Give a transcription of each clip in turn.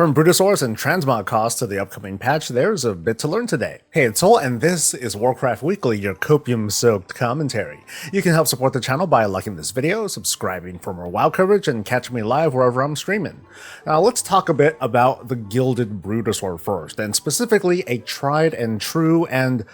From Brutosaur's and Transmog costs to the upcoming patch, there's a bit to learn today. Hey, it's Soul, and this is Warcraft Weekly, your copium-soaked commentary. You can help support the channel by liking this video, subscribing for more WoW coverage, and catching me live wherever I'm streaming. Now, let's talk a bit about the Gilded Brutosaur first, and specifically a tried and true and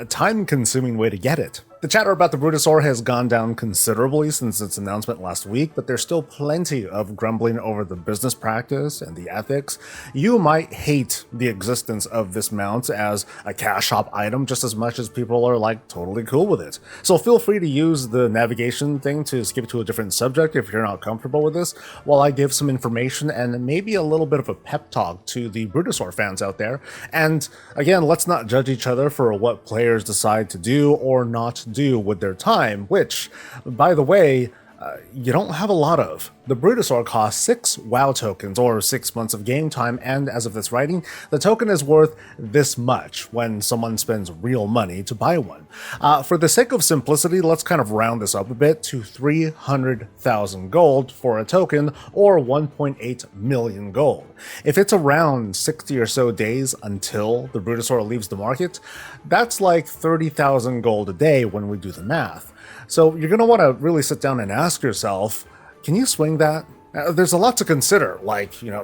time-consuming way to get it. The chatter about the Brutosaur has gone down considerably since its announcement last week, but there's still plenty of grumbling over the business practice and the ethics. You might hate the existence of this mount as a cash shop item just as much as people are totally cool with it. So feel free to use the navigation thing to skip to a different subject if you're not comfortable with this, while I give some information and maybe a little bit of a pep talk to the Brutosaur fans out there. And again, let's not judge each other for what players decide to do or not do with their time, which, by the way, you don't have a lot of. The Brutosaur costs 6 WoW tokens, or 6 months of game time, and as of this writing, the token is worth this much when someone spends real money to buy one. For the sake of simplicity, let's kind of round this up a bit to 300,000 gold for a token, or 1.8 million gold. If it's around 60 or so days until the Brutosaur leaves the market, that's like 30,000 gold a day when we do the math. So you're going to want to really sit down and ask yourself, can you swing that? There's a lot to consider,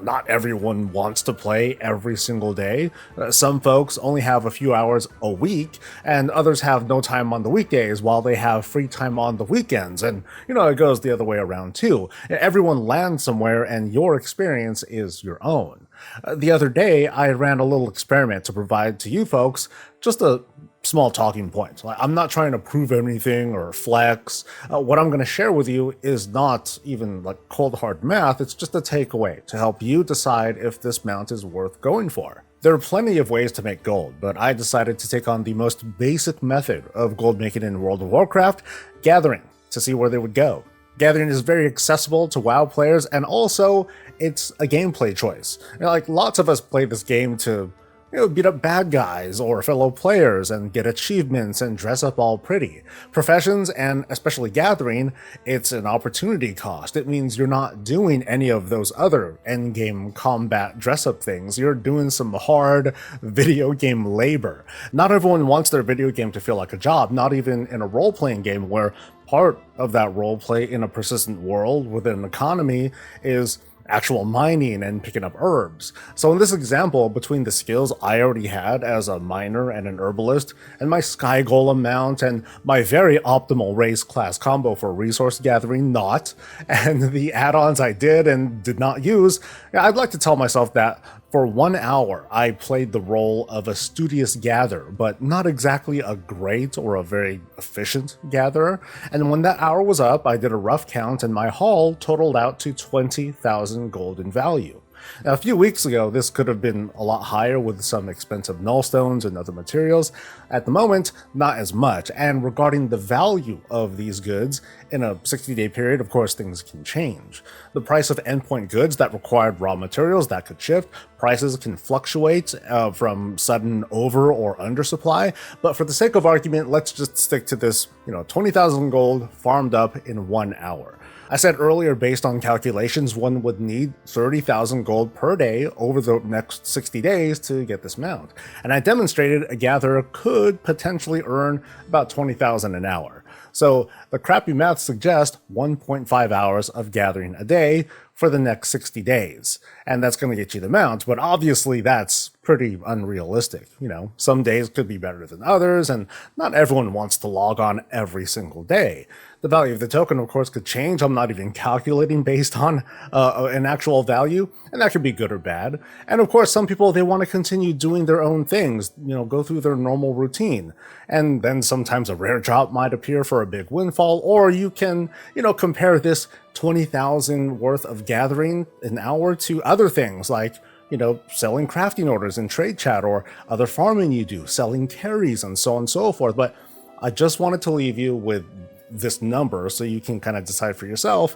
not everyone wants to play every single day. Some folks only have a few hours a week, and others have no time on the weekdays while they have free time on the weekends, and it goes the other way around too. Everyone lands somewhere, and your experience is your own. The other day, I ran a little experiment to provide to you folks just a small talking point. I'm not trying to prove anything or flex. What I'm going to share with you is not even cold hard math, it's just a takeaway to help you decide if this mount is worth going for. There are plenty of ways to make gold, but I decided to take on the most basic method of gold making in World of Warcraft, gathering, to see where they would go. Gathering is very accessible to WoW players, and also it's a gameplay choice. Lots of us play this game to beat up bad guys or fellow players and get achievements and dress up all pretty. Professions, and especially gathering, it's an opportunity cost. It means you're not doing any of those other endgame combat dress-up things. You're doing some hard video game labor. Not everyone wants their video game to feel like a job, not even in a role-playing game where part of that roleplay in a persistent world with an economy is actual mining and picking up herbs. So in this example, between the skills I already had as a miner and an herbalist, and my Sky Golem mount, and my very optimal race class combo for resource gathering and the add-ons I did and did not use, I'd like to tell myself that for 1 hour, I played the role of a studious gatherer, but not exactly a great or a very efficient gatherer. And when that hour was up, I did a rough count, and my haul totaled out to 20,000 gold in value. Now, a few weeks ago, this could have been a lot higher with some expensive nullstones and other materials. At the moment, not as much. And regarding the value of these goods, in a 60-day period, of course, things can change. The price of endpoint goods that required raw materials, that could shift. Prices can fluctuate from sudden over or undersupply. But for the sake of argument, let's just stick to this, 20,000 gold farmed up in 1 hour. I said earlier, based on calculations, one would need 30,000 gold per day over the next 60 days to get this mount. And I demonstrated a gatherer could potentially earn about 20,000 an hour. So the crappy math suggests 1.5 hours of gathering a day for the next 60 days. And that's going to get you the mount, but obviously that's pretty unrealistic. Some days could be better than others, and not everyone wants to log on every single day. The value of the token, of course, could change. I'm not even calculating based on an actual value, and that could be good or bad. And of course, some people, they want to continue doing their own things, go through their normal routine. And then sometimes a rare drop might appear for a big windfall, or you can, compare this 20,000 worth of gathering an hour to other things like, selling crafting orders in trade chat, or other farming you do, selling carries, and so on and so forth. But I just wanted to leave you with this number so you can kind of decide for yourself,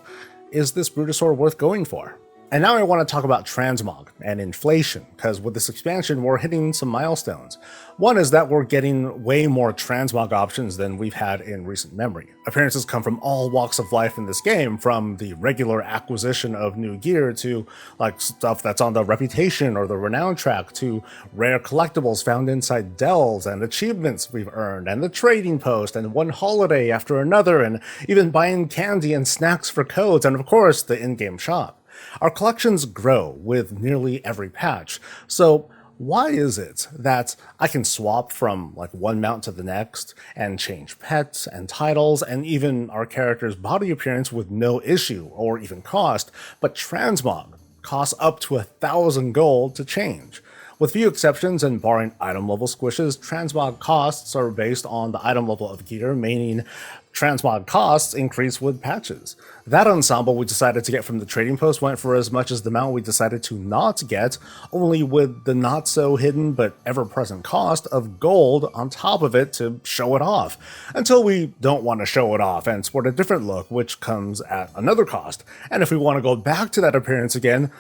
is this Brutosaur worth going for? And now I want to talk about Transmog and inflation, because with this expansion, we're hitting some milestones. One is that we're getting way more Transmog options than we've had in recent memory. Appearances come from all walks of life in this game, from the regular acquisition of new gear to like stuff that's on the reputation or the renown track, to rare collectibles found inside delves and achievements we've earned, and the trading post, and one holiday after another, and even buying candy and snacks for codes, and of course the in-game shop. Our collections grow with nearly every patch, so why is it that I can swap from like one mount to the next and change pets and titles and even our character's body appearance with no issue or even cost, but Transmog costs up to 1,000 gold to change? With few exceptions and barring item level squishes, Transmog costs are based on the item level of gear, meaning Transmog costs increase with patches. That ensemble we decided to get from the trading post went for as much as the mount we decided to not get, only with the not so hidden but ever-present cost of gold on top of it to show it off, until we don't want to show it off and sport a different look, which comes at another cost. And if we want to go back to that appearance again,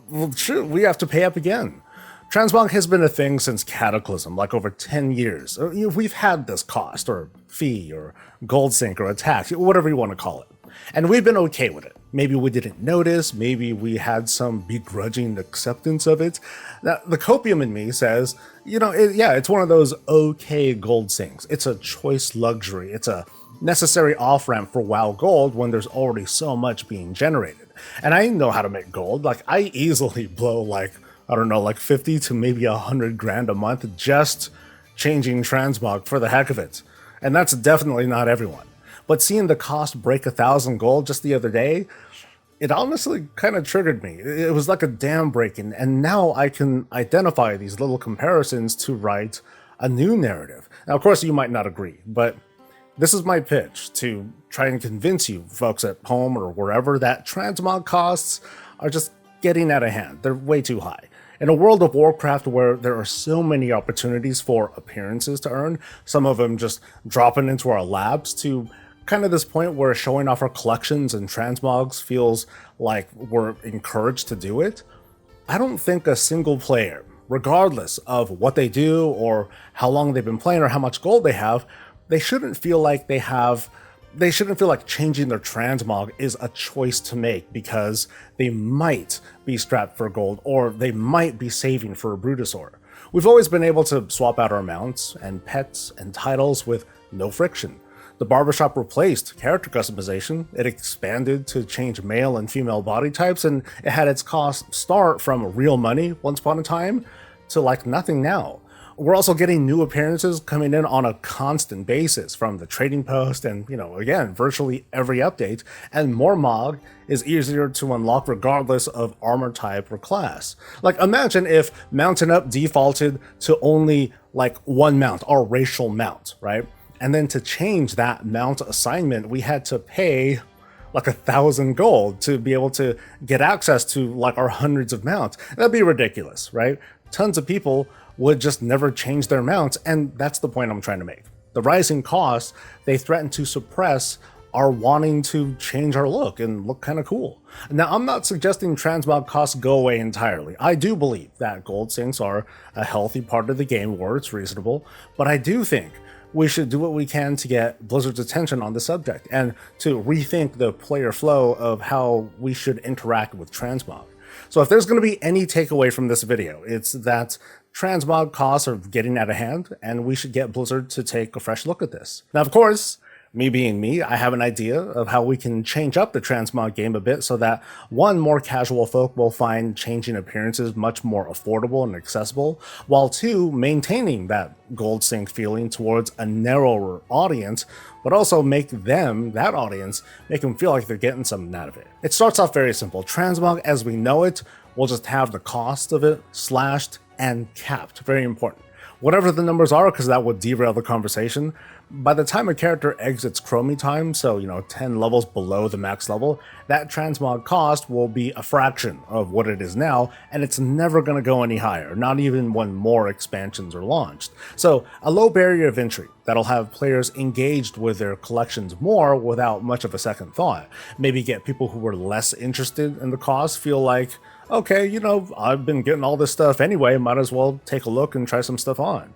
well, sure, we have to pay up again. Transmog has been a thing since Cataclysm, like over 10 years. We've had this cost, or fee, or gold sink, or attack, whatever you want to call it. And we've been okay with it. Maybe we didn't notice, maybe we had some begrudging acceptance of it. Now, the copium in me says, it's one of those okay gold sinks. It's a choice luxury. It's a necessary off-ramp for WoW gold when there's already so much being generated. And I know how to make gold. Like, I easily blow like 50 to maybe 100 grand a month just changing Transmog for the heck of it. And that's definitely not everyone. But seeing the cost break 1,000 gold just the other day, it honestly kind of triggered me. It was like a dam breaking, and now I can identify these little comparisons to write a new narrative. Now, of course, you might not agree, but this is my pitch to try and convince you folks at home or wherever that Transmog costs are just getting out of hand. They're way too high. In a world of Warcraft where there are so many opportunities for appearances to earn, some of them just dropping into our laps, to kind of this point where showing off our collections and transmogs feels like we're encouraged to do it, I don't think a single player, regardless of what they do or how long they've been playing or how much gold they have, they shouldn't feel like changing their transmog is a choice to make because they might be strapped for gold or they might be saving for a Brutosaur. We've always been able to swap out our mounts and pets and titles with no friction. The barbershop replaced character customization, it expanded to change male and female body types, and it had its cost start from real money once upon a time to like nothing now. We're also getting new appearances coming in on a constant basis from the trading post and, again, virtually every update, and more Mog is easier to unlock regardless of armor type or class. Like, imagine if Mountain Up defaulted to only like one mount, our racial mount, right? And then to change that mount assignment, we had to pay like 1,000 gold to be able to get access to like our hundreds of mounts. That'd be ridiculous, right? Tons of people would just never change their mounts, and that's the point I'm trying to make. The rising costs, they threaten to suppress our wanting to change our look and look kind of cool. Now, I'm not suggesting transmog costs go away entirely. I do believe that gold sinks are a healthy part of the game where it's reasonable, but I do think we should do what we can to get Blizzard's attention on the subject and to rethink the player flow of how we should interact with transmog. So if there's going to be any takeaway from this video, it's that transmog costs are getting out of hand and we should get Blizzard to take a fresh look at this. Now, of course, me being me, I have an idea of how we can change up the transmog game a bit so that, one, more casual folk will find changing appearances much more affordable and accessible, while two, maintaining that gold sink feeling towards a narrower audience, but also make them, that audience, make them feel like they're getting something out of it. It starts off very simple. Transmog, as we know it, will just have the cost of it slashed and capped. Very important. Whatever the numbers are, because that would derail the conversation, by the time a character exits Chromie time, so 10 levels below the max level, that transmog cost will be a fraction of what it is now, and it's never going to go any higher, not even when more expansions are launched. So a low barrier of entry that'll have players engaged with their collections more without much of a second thought. Maybe get people who were less interested in the cost feel like, okay, I've been getting all this stuff anyway, might as well take a look and try some stuff on.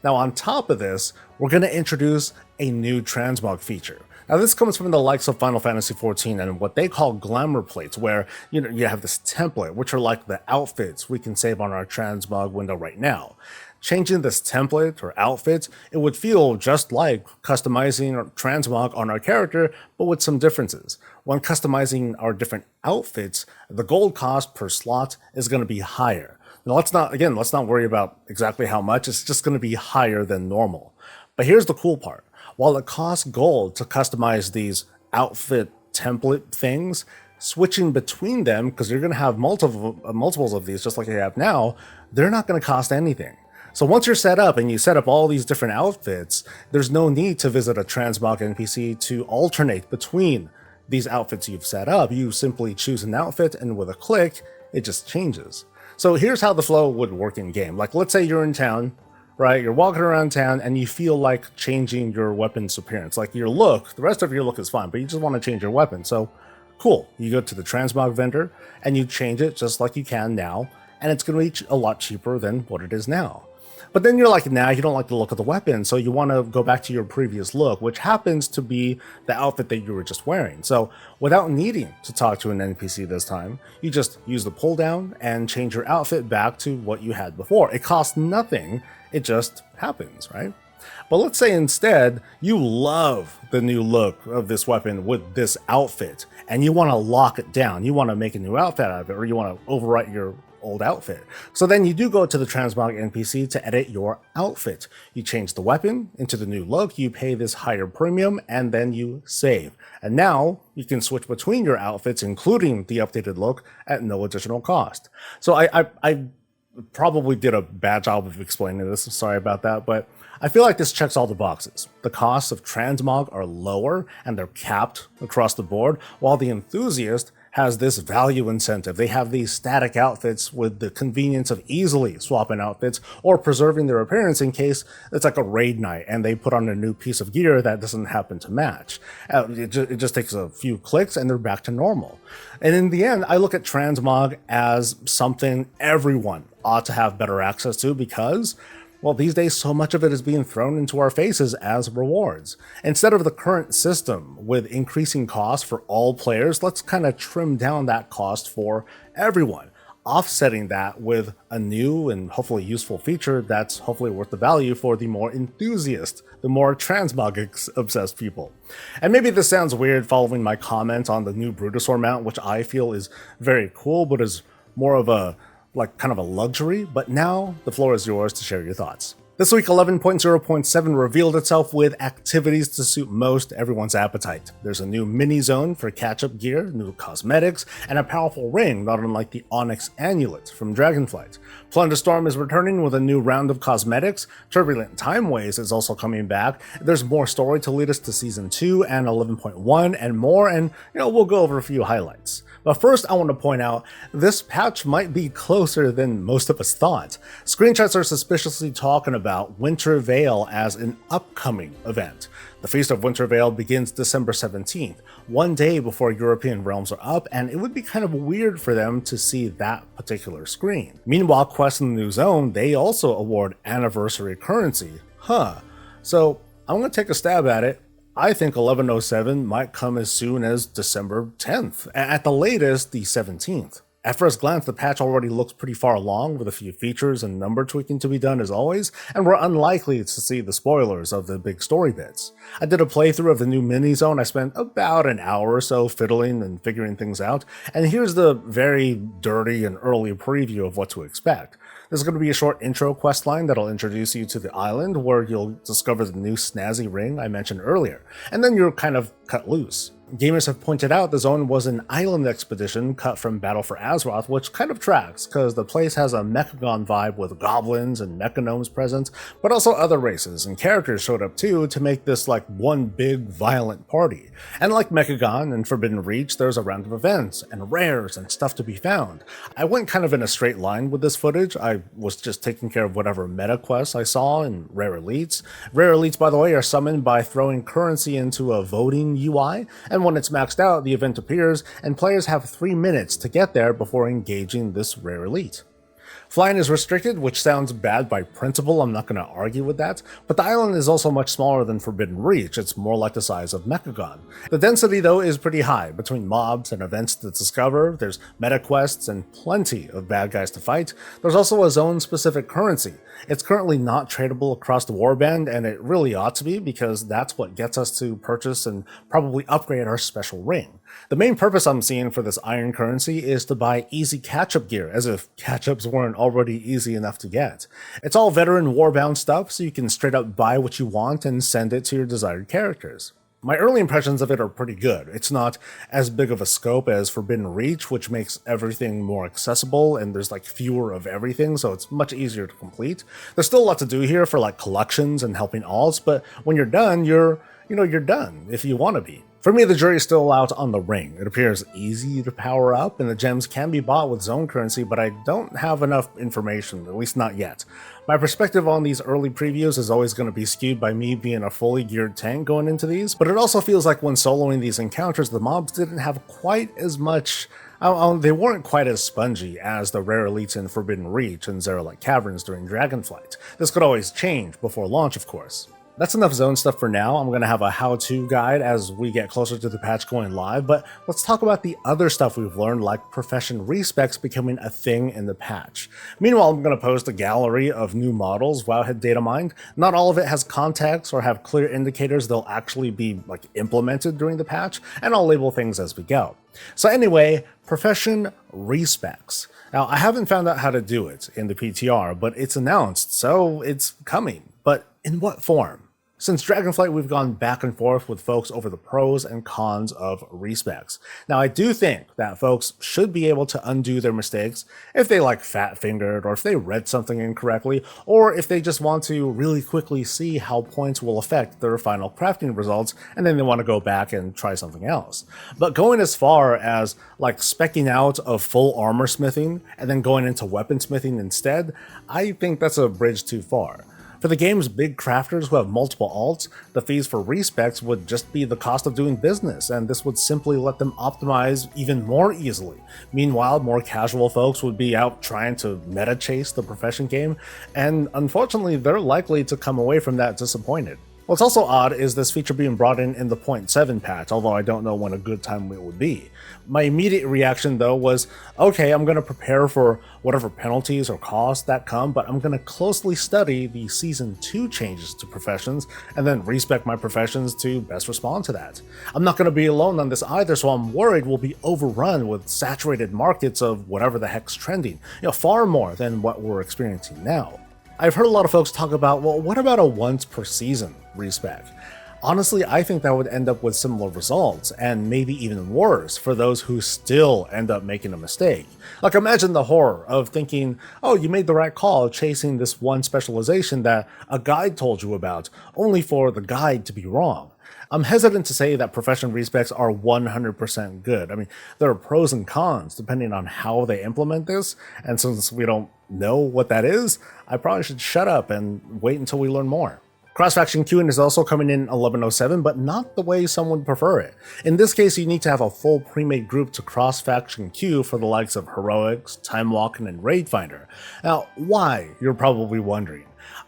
Now, on top of this, we're going to introduce a new transmog feature. Now, this comes from the likes of Final Fantasy XIV and what they call glamour plates, where you have this template, which are like the outfits we can save on our transmog window right now. Changing this template or outfit, it would feel just like customizing our transmog on our character, but with some differences. When customizing our different outfits, the gold cost per slot is going to be higher. Now, let's not worry about exactly how much. It's just going to be higher than normal. But here's the cool part. While it costs gold to customize these outfit template things, switching between them, because you're going to have multiples of these just like you have now, they're not going to cost anything. So once you're set up and you set up all these different outfits, there's no need to visit a transmog NPC to alternate between these outfits you've set up. You simply choose an outfit and with a click, it just changes. So here's how the flow would work in game. Like, let's say you're in town, right? You're walking around town and you feel like changing your weapon's appearance. Like your look, the rest of your look is fine, but you just want to change your weapon. So cool. You go to the transmog vendor and you change it just like you can now, and it's going to be a lot cheaper than what it is now. But then you're like, nah, you don't like the look of the weapon, so you want to go back to your previous look, which happens to be the outfit that you were just wearing. So without needing to talk to an NPC this time, you just use the pull down and change your outfit back to what you had before. It costs nothing, it just happens, right? But let's say instead you love the new look of this weapon with this outfit, and you want to lock it down. You want to make a new outfit out of it, or you want to overwrite your old outfit. So then you do go to the transmog NPC to edit your outfit. You change the weapon into the new look, you pay this higher premium, and then you save. And now you can switch between your outfits, including the updated look, at no additional cost. So I probably did a bad job of explaining this. I'm sorry about that, but I feel like this checks all the boxes. The costs of transmog are lower and they're capped across the board, while the enthusiast has this value incentive. They have these static outfits with the convenience of easily swapping outfits or preserving their appearance in case it's like a raid night and they put on a new piece of gear that doesn't happen to match. It just takes a few clicks and they're back to normal. And in the end, I look at transmog as something everyone ought to have better access to because, well, these days, so much of it is being thrown into our faces as rewards. Instead of the current system with increasing costs for all players, let's kind of trim down that cost for everyone, offsetting that with a new and hopefully useful feature that's hopefully worth the value for the more enthusiast, the more transmog-obsessed people. And maybe this sounds weird following my comment on the new Brutosaur mount, which I feel is very cool, but is more of a kind of a luxury, but now the floor is yours to share your thoughts. This week, 11.0.7 revealed itself with activities to suit most everyone's appetite. There's a new mini zone for catch-up gear, new cosmetics, and a powerful ring, not unlike the Onyx Amulet from Dragonflight. Plunderstorm is returning with a new round of cosmetics, Turbulent Timeways is also coming back, there's more story to lead us to Season 2 and 11.1 and more, and we'll go over a few highlights. But first, I want to point out, this patch might be closer than most of us thought. Screenshots are suspiciously talking about Winter Veil as an upcoming event. The Feast of Winter Veil begins December 17th, one day before European realms are up, and it would be kind of weird for them to see that particular screen. Meanwhile, Quest in the New Zone, they also award anniversary currency. So I'm going to take a stab at it. I think 11.07 might come as soon as December 10th, at the latest the 17th. At first glance, the patch already looks pretty far along, with a few features and number tweaking to be done as always, and we're unlikely to see the spoilers of the big story bits. I did a playthrough of the new mini-zone. I spent about an hour or so fiddling and figuring things out, and here's the very dirty and early preview of what to expect. There's going to be a short intro questline that'll introduce you to the island, where you'll discover the new snazzy ring I mentioned earlier, and then you're kind of cut loose. Gamers have pointed out the zone was an island expedition cut from Battle for Azeroth, which kind of tracks, because the place has a Mechagon vibe with goblins and mechagnomes present, but also other races and characters showed up too to make this like one big violent party. And like Mechagon and Forbidden Reach, there's a round of events and rares and stuff to be found. I went kind of in a straight line with this footage. I was just taking care of whatever meta quests I saw in Rare Elites. Rare Elites, by the way, are summoned by throwing currency into a voting UI, and when it's maxed out, the event appears, and players have 3 minutes to get there before engaging this Rare Elite. Flying is restricted, which sounds bad by principle, I'm not going to argue with that, but the island is also much smaller than Forbidden Reach, it's more like the size of Mechagon. The density though is pretty high, between mobs and events to discover, there's meta quests and plenty of bad guys to fight. There's also a zone-specific currency. It's currently not tradable across the warband, and it really ought to be, because that's what gets us to purchase and probably upgrade our special ring. The main purpose I'm seeing for this iron currency is to buy easy catch-up gear, as if catch-ups weren't already easy enough to get. It's all veteran warbound stuff, so you can straight up buy what you want and send it to your desired characters. My early impressions of it are pretty good. It's not as big of a scope as Forbidden Reach, which makes everything more accessible, and there's like fewer of everything, so it's much easier to complete. There's still a lot to do here for like collections and helping alts, but when you're done, you're done, if you want to be. For me, the jury is still out on the ring. It appears easy to power up, and the gems can be bought with zone currency, but I don't have enough information, at least not yet. My perspective on these early previews is always going to be skewed by me being a fully geared tank going into these, but it also feels like when soloing these encounters, the mobs didn't have quite as much. They weren't quite as spongy as the rare elites in Forbidden Reach and Zeralite Caverns during Dragonflight. This could always change before launch, of course. That's enough zone stuff for now. I'm going to have a how-to guide as we get closer to the patch going live, but let's talk about the other stuff we've learned, like profession respecs becoming a thing in the patch. Meanwhile, I'm going to post a gallery of new models Wowhead data mined. Not all of it has context or have clear indicators they'll actually be like implemented during the patch, and I'll label things as we go. So anyway, profession respecs. Now, I haven't found out how to do it in the PTR, but it's announced, so it's coming. But in what form? Since Dragonflight, we've gone back and forth with folks over the pros and cons of respecs. Now, I do think that folks should be able to undo their mistakes if they like fat-fingered, or if they read something incorrectly, or if they just want to really quickly see how points will affect their final crafting results, and then they want to go back and try something else. But going as far as like specking out of full armor smithing and then going into weapon smithing instead, I think that's a bridge too far. For the game's big crafters who have multiple alts, the fees for respecs would just be the cost of doing business, and this would simply let them optimize even more easily. Meanwhile, more casual folks would be out trying to meta chase the profession game, and unfortunately they're likely to come away from that disappointed. What's also odd is this feature being brought in the 0.7 patch, although I don't know when a good time it would be. My immediate reaction though was, okay, I'm going to prepare for whatever penalties or costs that come, but I'm going to closely study the Season 2 changes to professions, and then respec my professions to best respond to that. I'm not going to be alone on this either, so I'm worried we'll be overrun with saturated markets of whatever the heck's trending, far more than what we're experiencing now. I've heard a lot of folks talk about, well, what about a once per season respec? Honestly, I think that would end up with similar results, and maybe even worse for those who still end up making a mistake. Like, imagine the horror of thinking, oh, you made the right call chasing this one specialization that a guide told you about, only for the guide to be wrong. I'm hesitant to say that profession respecs are 100% good. I mean, there are pros and cons depending on how they implement this, and since we don't know what that is, I probably should shut up and wait until we learn more. Cross-faction queuing is also coming in 1107, but not the way some would prefer it. In this case, you need to have a full pre-made group to cross-faction queue for the likes of Heroics, Time Walking, and Raid Finder. Now, why, you're probably wondering.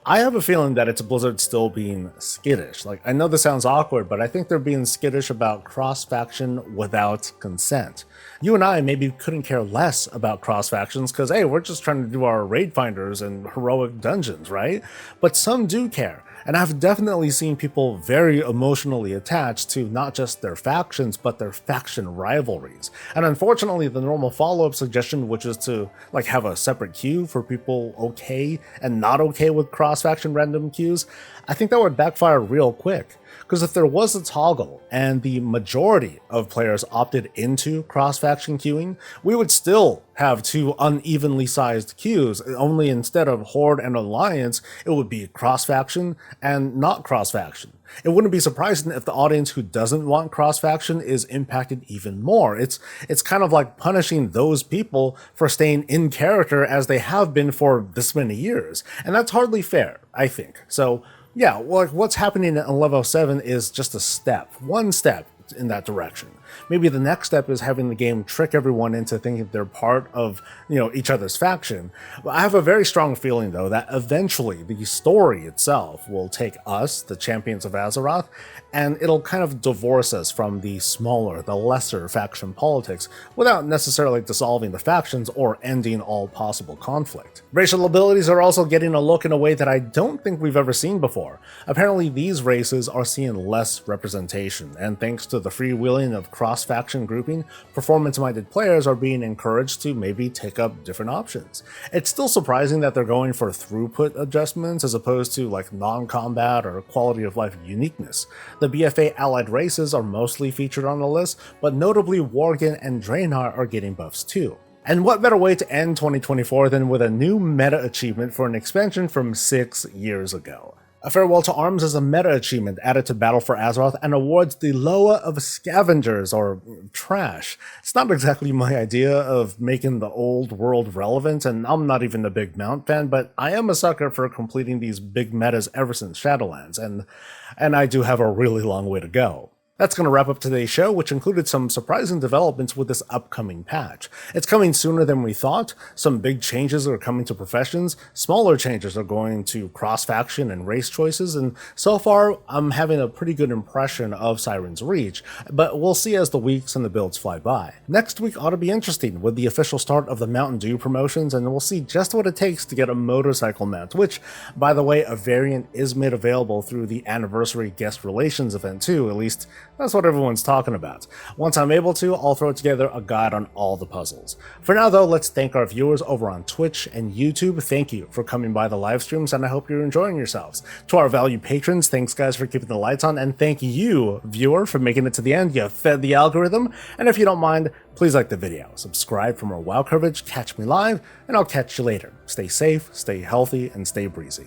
I have a feeling that it's Blizzard still being skittish. Like, I know this sounds awkward, but I think they're being skittish about cross-faction without consent. You and I maybe couldn't care less about cross-factions because, hey, we're just trying to do our Raid Finders and Heroic dungeons, right? But some do care. And I've definitely seen people very emotionally attached to not just their factions, but their faction rivalries. And unfortunately, the normal follow-up suggestion, which is to like have a separate queue for people okay and not okay with cross-faction random queues, I think that would backfire real quick. Because if there was a toggle and the majority of players opted into cross-faction queuing, we would still have two unevenly sized queues, only instead of Horde and Alliance, it would be cross-faction and not cross-faction. It wouldn't be surprising if the audience who doesn't want cross-faction is impacted even more. It's kind of like punishing those people for staying in character as they have been for this many years. And that's hardly fair, I think. So yeah, like what's happening in level 7 is just a step, one step in that direction. Maybe the next step is having the game trick everyone into thinking they're part of, each other's faction. I have a very strong feeling, though, that eventually the story itself will take us, the champions of Azeroth, and it'll kind of divorce us from the smaller, the lesser faction politics without necessarily dissolving the factions or ending all possible conflict. Racial abilities are also getting a look in a way that I don't think we've ever seen before. Apparently, these races are seeing less representation, and thanks to the freewheeling of cross-faction grouping, performance-minded players are being encouraged to maybe take up different options. It's still surprising that they're going for throughput adjustments as opposed to like non-combat or quality of life uniqueness. The BFA allied races are mostly featured on the list, but notably Worgen and Draenor are getting buffs too. And what better way to end 2024 than with a new meta achievement for an expansion from 6 years ago. A Farewell to Arms is a meta achievement added to Battle for Azeroth and awards the Loa of Scavengers, or trash. It's not exactly my idea of making the old world relevant, and I'm not even a big Mount fan, but I am a sucker for completing these big metas ever since Shadowlands, and I do have a really long way to go. That's going to wrap up today's show, which included some surprising developments with this upcoming patch. It's coming sooner than we thought. Some big changes are coming to professions. Smaller changes are going to cross-faction and race choices, and so far I'm having a pretty good impression of Siren's Reach, but we'll see as the weeks and the builds fly by. Next week ought to be interesting with the official start of the Mountain Dew promotions, and we'll see just what it takes to get a motorcycle mount, which, by the way, a variant is made available through the Anniversary Guest Relations event too, at least that's what everyone's talking about. Once I'm able to, I'll throw together a guide on all the puzzles. For now though, let's thank our viewers over on Twitch and YouTube. Thank you for coming by the live streams, and I hope you're enjoying yourselves. To our valued patrons, thanks guys for keeping the lights on, and thank you, viewer, for making it to the end. You fed the algorithm, and if you don't mind, please like the video, subscribe for more WoW coverage, catch me live, and I'll catch you later. Stay safe, stay healthy, and stay breezy.